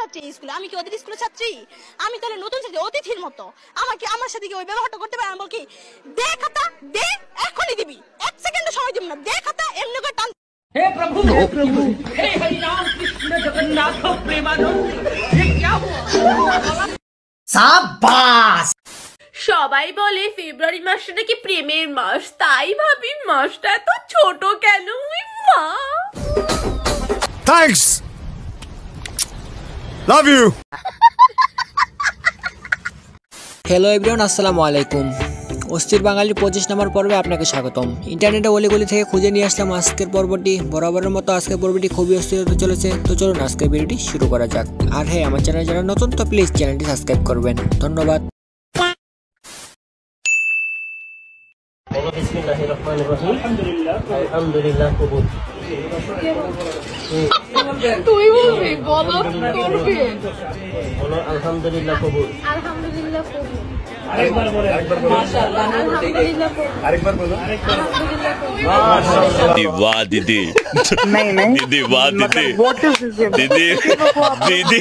ছাত্রী স্কুলে, আমি কি ওদের স্কুলের ছাত্রী? আমি তাহলে নতুন ছাত্রী, অতিথির মতো আমাকে আমার সাথে কি ওই ব্যবহারটা করতে পারে? আমি বলি দে খাতা দে, এখনই দিবি, 1 সেকেন্ড সময় দিব না, দে খাতা, এমনি করে টান। हे प्रभु हे हरि राम कृष्ण जगन्नाथ प्रेमानंद, ये क्या हुआ? शाबाश। সবাই বলে ফেব্রুয়ারি মাসটা নাকি প্রেমের মাস, তাই ভাবি মাসটা এত ছোট কেন? মা thanks, love you. Hello everyone, আসসালামু আলাইকুম। অস্থির বাঙালির 25 নম্বর পর্বে আপনাকে স্বাগতম। ইন্টারনেটে অলিগলি থেকে খুঁজে নিয়ে আসলাম আজকের পর্বটি। বরাবরের মতো আজকের পর্বটি খুবই অস্থির হতে চলেছে, তো চলুন আজকের ভিডিওটি শুরু করা যাক। আর হ্যাঁ, আমার চ্যানেল যারা নতুন তো প্লিজ চ্যানেলটি সাবস্ক্রাইব করবেন, ধন্যবাদ। তুই বলবি, বলো করবি। আলহামদুলিল্লাহ কবুল। আলহামদুলিল্লাহ কবুল। আরেকবার বলে, মাশাআল্লাহ, আলহামদুলিল্লাহ কবুল। আরেকবার বলো, আলহামদুলিল্লাহ কবুল। মাশাআল্লাহ। वाह दीदी, नहीं नहीं दीदी वाह दीदी, व्हाट इज दिस दीदी दीदी।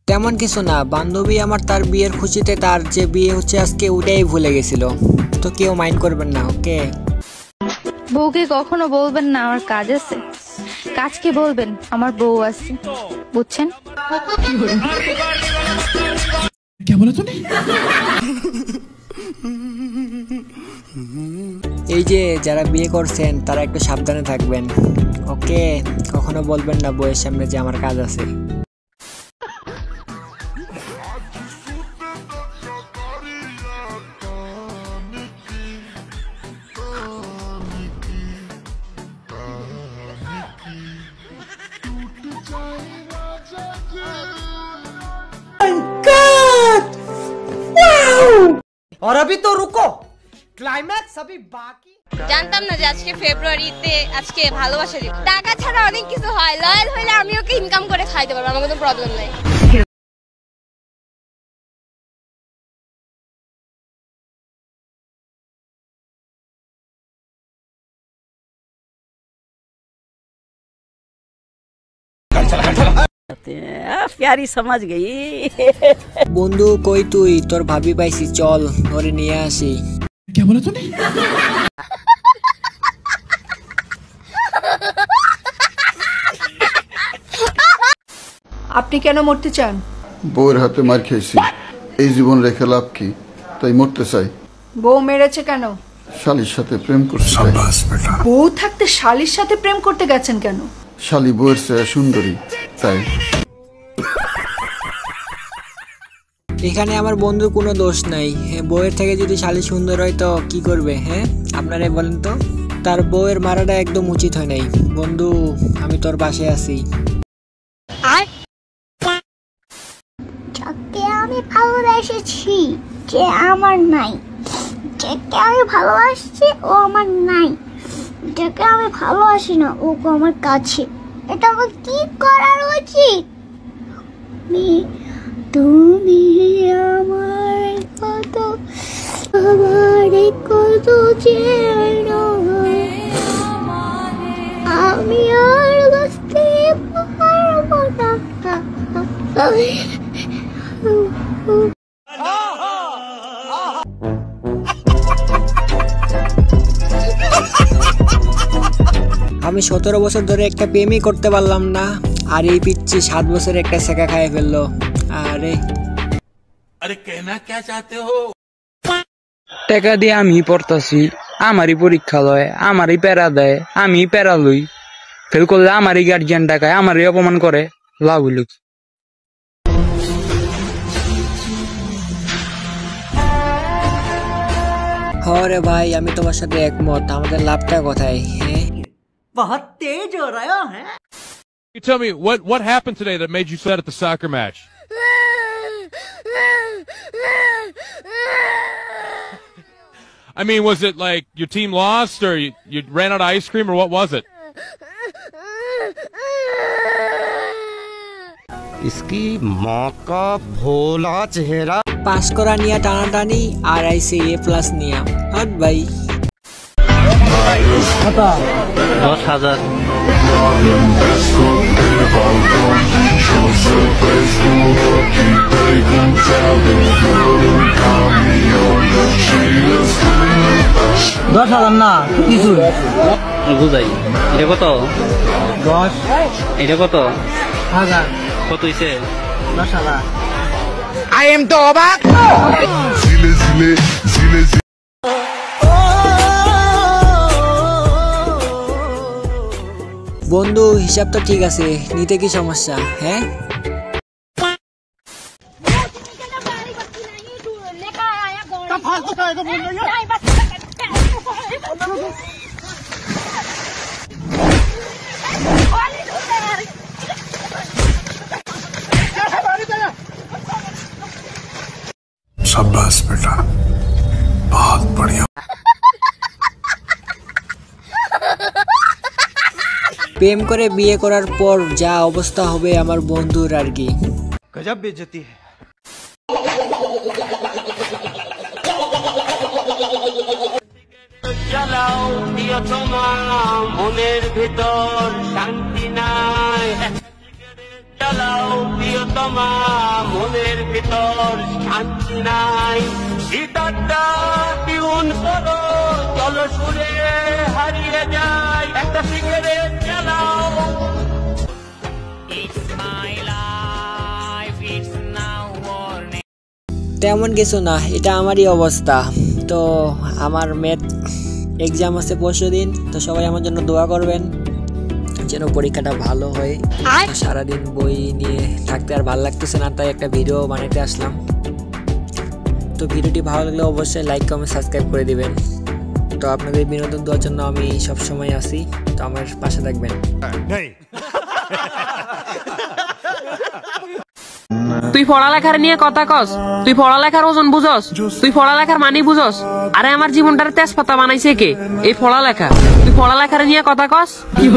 তেমন কিছু না, বান্ধবী আমার তার বিয়ের খুশিতে তার যে বিয়ে হচ্ছে আজকে ওটাই ভুলে গেছিল, তো কেউ মাইন্ড করবেন না, ওকে? বউকে কখনো বলবেন না আমার কাজ আছে, কাজকে বলবেন আমার বউ আছে, বুঝছেন? এই যে যারা বিয়ে করছেন তারা একটু সাবধানে থাকবেন, ওকে? কখনো বলবেন না বউয়ের সামনে যে আমার কাজ আছে। और अभी तो रुको, क्लाइमैक्स अभी बाकी। জানতাম না যে আজকে ফেব্রুয়ারিতে আজকে ভালোবাসা দিবস। টাকা ছাড়া অনেক কিছু হয়, লয়াল হইলে আমি ওকে ইনকাম করে খাইতে পারবো, আমার কোনো প্রবলেম নাই। प्यारी समझ गई। বন্ধু কই তুই? তোর ভাবি পাইছি, চল ওরে নিয়ে আসি। আপনি কেন মরতে চান? বউয়ের হাতে মার খেয়েছি, এই জীবন রেখে লাভ কি, তাই মরতে চাই। বউ মেরেছে কেন? শালির সাথে প্রেম করতে চাই। বউ থাকতে শালির সাথে প্রেম করতে গেছেন কেন? শালি বউয়ের চেয়ে সুন্দরী, তাই। এখানে আমার বন্ধুর কোনো দোষ নাই। বউয়ের থেকে যদি শালি সুন্দর হয় তো কি করবে? হ্যাঁ, আপনারাই বলেন তো। তার বউয়ের মারাটা একদম উচিত হয় নাই। বন্ধু, আমি তোর পাশে আছি। যাকে আমি ভালোবেসেছি যে আমার নাই, যাকে আমি ভালোবাসছি ও আমার নাই, যাকে আমি ভালোবাসি না ও আমার কাছে। এটা আমার কি করার উচিত? তুমি আমার কত, আমার কত চেনো, আমি আর বাঁচতে পারবো না। আমি 17 বছর ধরে একটা প্রেমই করতে পারলাম না, আর এই পিচ্ছি 7 বছরে একটা শেখা খাইয়ে ফেললো। আরে अरे कहना क्या चाहते हो? টাকা দিয়ে আমি পড়তাছি, আমারই পরীক্ষা লয়, আমারই প্যারা দেয়, আমি প্যারা লই, ফেল করলে আমারই গার্জিয়ান ডাকায়, আমারই অপমান করে, লাভ হইল কি? হরে ভাই, আমি তোমার সাথে একমত। আমাদের লাভটা কোথায়? হ্যাঁ, बहुत तेज हो रहा है। You tell me what happened today that made you sad at the soccer match? I mean, was it like your team lost or you ran out of ice cream or what was it? इसकी माँ का भोला चेहरा। Pass করা নিয়ে টানাটানি আর আইসে A+ নিয়ে। Hot ভাই। 10,000। 10,000 না কিছু বুঝাই এটা কত 10 এটা কত 1000 কত হইছে 10,000 আই এম তো অবাক বন্ধু হিসাব তো ঠিক আছে, নিতে কি সমস্যা? হ্যাঁ शाबाश बेटा, बहुत बढ़िया। প্রেম করে বিয়ে করার পর যা অবস্থা হবে আমার বন্ধুর আর কি। गजब बेइज्जती है। চালাও প্রিয়তমা মনের ভিতর শান্তি নাই চালাও প্রিয়তমা মনের ভিতর শান্তি নাই গিটারটা টিউন করো চলো সুরে হারিয়ে যায় একটা সিগারেট চালাও তেমন কিছু না, এটা আমারই অবস্থা। তো আমার ম্যাথ এক্সাম আছে পরশুদিন, তো সবাই আমার জন্য দোয়া করবেন যেন পরীক্ষাটা ভালো হয়। তো সারাদিন বই নিয়ে থাকতে আর ভালো লাগতেছে না, তাই একটা ভিডিও বানাতে আসলাম। তো ভিডিওটি ভালো লাগলে অবশ্যই লাইক কমেন্ট সাবস্ক্রাইব করে দিবেন। তো আপনাদের বিনোদন দেওয়ার জন্য আমি সবসময় আছি, তো আমার পাশে থাকবেন। তুই পড়ালেখার নিয়ে কথা কস, তুই পড়ালেখার ওজন বুঝস, তুই পড়ালেখার মানি বুঝস। আরে আমার জীবনটার তেজপাতা বানাইছে কে? এই পড়ালেখা। তুই পড়ালেখার নিয়ে কথা কস। কি